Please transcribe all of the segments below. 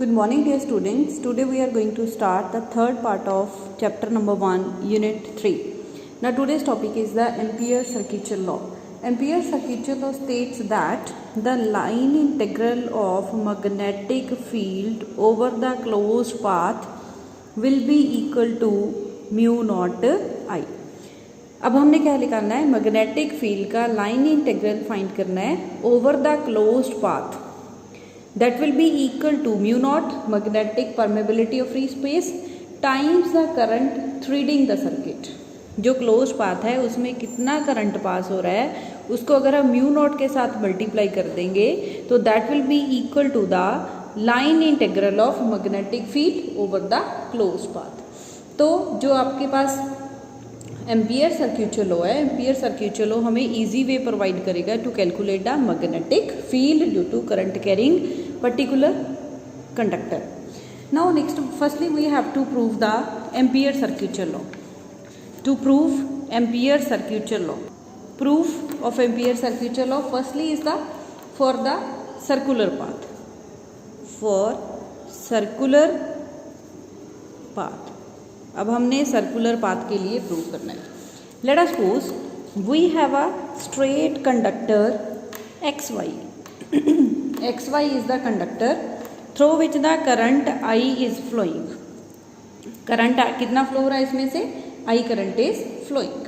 Good morning dear students. Today we are going to start the third part of chapter number 1 unit 3. Now today's topic is the Ampere's circuitous law. Ampere's circuitous law states that the line integral of magnetic field over the closed path will be equal to mu naught I. अब हमने क्या निकालना है, magnetic field का line integral find करना है over the closed path. That will be equal to mu naught magnetic permeability of free space times the current threading the circuit. जो close path है उसमें कितना करंट पास हो रहा है उसको अगर हम म्यू नॉट के साथ मल्टीप्लाई कर देंगे तो that will be equal to the line integral of magnetic field over the close path. तो जो आपके पास एम्पियर सर्क्यूटल लॉ है, एम्पियर सर्क्यूटल लॉ हमें इजी वे प्रोवाइड करेगा to calculate the magnetic field due to current carrying particular conductor. Now next, firstly we have to prove the Ampere circuitous law. To prove Ampere circuitous law, proof of Ampere circuitous law firstly is the for the circular path. For circular path, अब हमने circular path के लिए prove करना है. Let us suppose we have a straight conductor XY. XY is the conductor through which the current I is flowing. Current कितना flow हो रहा है इसमें से, I current is flowing.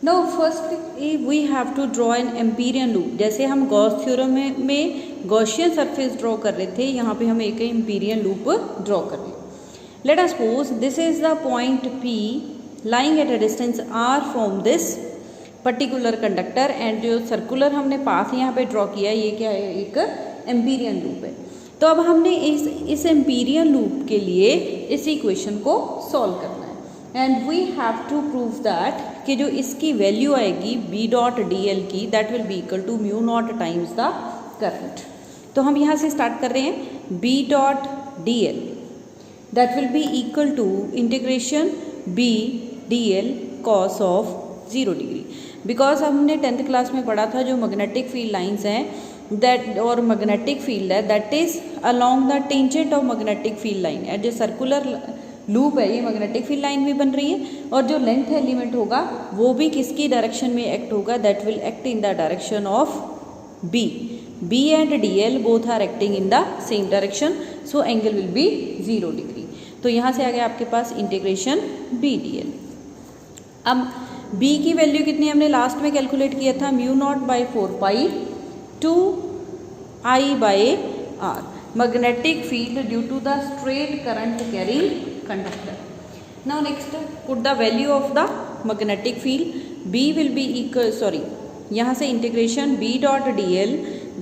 Now first we have to draw an Amperian loop. जैसे हम Gauss theorem में Gaussian surface draw कर रहे थे, यहाँ पे हम एक एम्पीरियन लूप ड्रॉ कर रहे हैं. Let us suppose this is the point P lying at a distance R from this particular conductor and जो सर्कुलर हमने पाथ यहाँ पे ड्रॉ किया है ये क्या है, एक एम्पीरियन लूप है. तो अब हमने इस एम्पीरियन लूप के लिए इस इक्वेशन को सॉल्व करना है and we have to prove that कि जो इसकी वैल्यू आएगी बी डॉट डी एल की that will be equal to mu naught times the current. तो हम यहाँ से स्टार्ट कर रहे हैं B dot D L that will be equal to integration B D L cos of 0 degree. Because हमने 10th class में पढ़ा था जो मैग्नेटिक फील्ड लाइंस हैं दैट और मैग्नेटिक फील्ड है that is along the tangent of magnetic field line. And जो circular loop है ये मैग्नेटिक फील्ड लाइन भी बन रही है और जो लेंथ एलिमेंट होगा वो भी किसकी डायरेक्शन में एक्ट होगा, that will act in the direction of B. B and D L both are acting in the same direction so angle will be 0 degree. तो यहाँ से आ गया आपके पास इंटीग्रेशन बी डी एल. अब b की वैल्यू कितनी हमने लास्ट में कैलकुलेट किया था, mu naught by 4 pi 2 I by R magnetic field due to the straight current carrying conductor. Now next put the value of the magnetic field. b will be equal यहाँ से integration b dot D L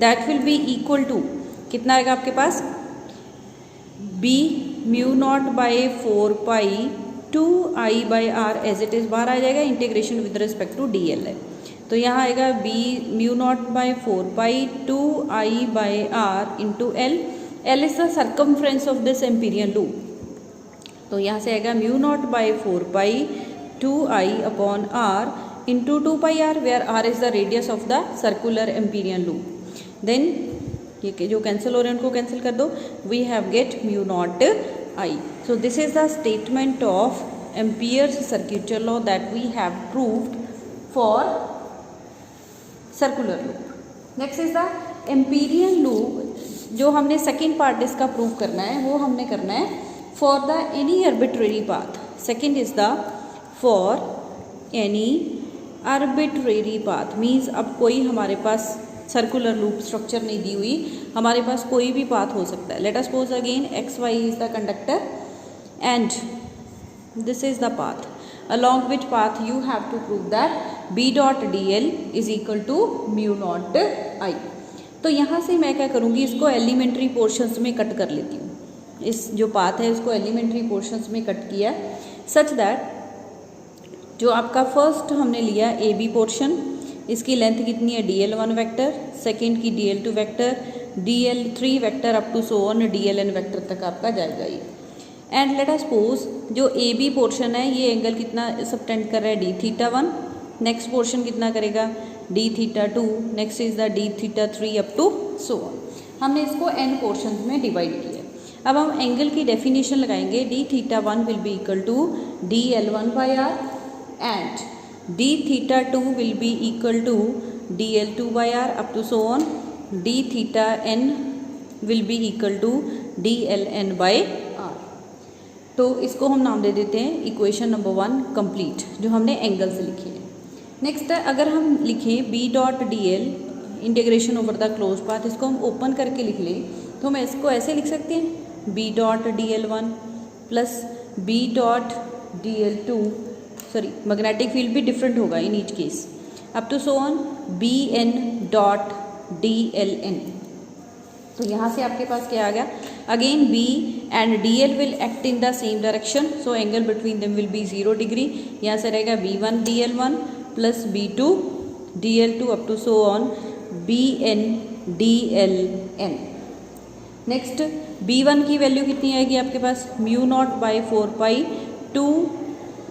that will be equal to कितना आएगा आपके पास, b mu naught by 4 pi 2 I by R as it is बाहर आ जाएगा, integration with respect to D L है. तो यहाँ आएगा b mu naught by 4 pi 2 I by R into L. L is the circumference of this amperian loop. तो यहाँ से आएगा mu naught by 4 pi 2 I upon R into 2 pi R where R is the radius of the circular amperian loop. Then ये जो cancel हो रहे हैं उनको कैंसिल कर दो, we have get mu naught I. So this is the statement of Ampere's circuitous law that we have proved for circular loop. Next is the Amperian loop. जो हमने सेकेंड पार्ट इसका prove करना है वो हमने करना है for the any arbitrary path. Second is the for any arbitrary path means अब कोई हमारे पास सर्कुलर लूप स्ट्रक्चर नहीं दी हुई, हमारे पास कोई भी पाथ हो सकता है. Let us suppose again X Y is the conductor and this is the path along which path you have to prove that B dot D L is equal to mu naught I. तो यहाँ से मैं क्या करूँगी, इसको elementary portions में cut कर लेती हूँ. इस जो पाथ है इसको एलिमेंट्री पोर्शंस में कट किया सच दैट जो आपका फर्स्ट हमने लिया ए बी पोर्शन, इसकी लेंथ कितनी है DL1 वेक्टर, सेकेंड की DL2 vector, DL3 vector up to so on DLN vector तक आपका जाएगा ये. एंड लेट अस सपोज जो AB पोर्शन है ये एंगल कितना सबटेंड कर रहा है d(θ1), नेक्स्ट पोर्शन कितना करेगा d(θ2), next is the d(θ3) up to so on. हमने इसको n पोर्शंस में डिवाइड किया. अब हम एंगल की डेफिनेशन लगाएंगे, D theta 1 will be equal to D L one by R and D theta 2 will be equal to D L two by R up to so on, D theta N will be equal to D L N by R. तो इसको हम नाम दे देते हैं equation number 1 complete, जो हमने angle से लिखी है। नेक्स्ट अगर हम लिखें B dot D L integration over the close path, इसको हम ओपन करके लिख लें तो हम इसको ऐसे लिख सकते हैं B dot D L one plus B dot D L two, sorry magnetic field भी डिफरेंट होगा in each case, up to so on B N dot D L N. तो यहाँ से आपके पास क्या आ गया, again B and D L will act in the same direction, so angle between them will be 0 degree. यहाँ से रहेगा B one D L one plus B two D L two up to so on B N D L N. Next B one की value कितनी आएगी आपके पास, mu naught by 4 pi 2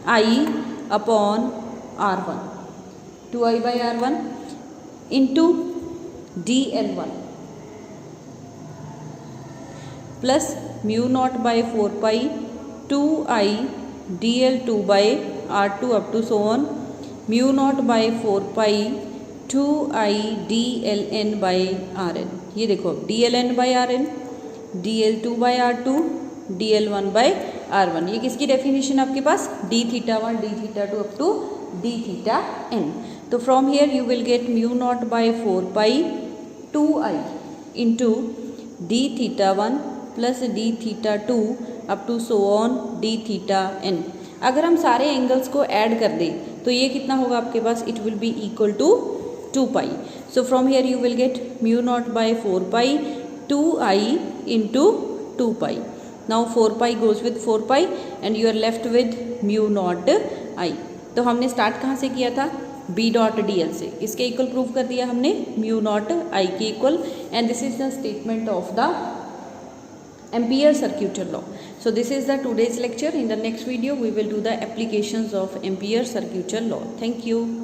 I upon R one, 2 I by R one into D L one plus mu naught by 4 pi 2 I D L two by R two up to so on mu naught by 4 pi 2 I D L N by R N. ये देखो D L N by R N, D L two by R two, D L one by R one. ये किसकी definition आपके पास, D theta 1 D theta 2 up to D theta N. तो from here you will get mu naught by 4 pi 2 I into D theta 1 plus D theta 2 up to so on D theta N. अगर हम सारे angles को add कर दें तो ये कितना होगा आपके पास, it will be equal to 2 pi. So from here you will get mu naught by 4 pi 2i into 2 pi. Now 4 pi goes with 4 pi and you are left with mu naught i. तो हमने start कहाँ से किया था, b dot D L से, इसके equal prove कर दिया हमने mu naught i के equal, and this is the statement of the Ampere circular law. So this is the today's lecture. In the next video we will do the applications of Ampere circular law. Thank you.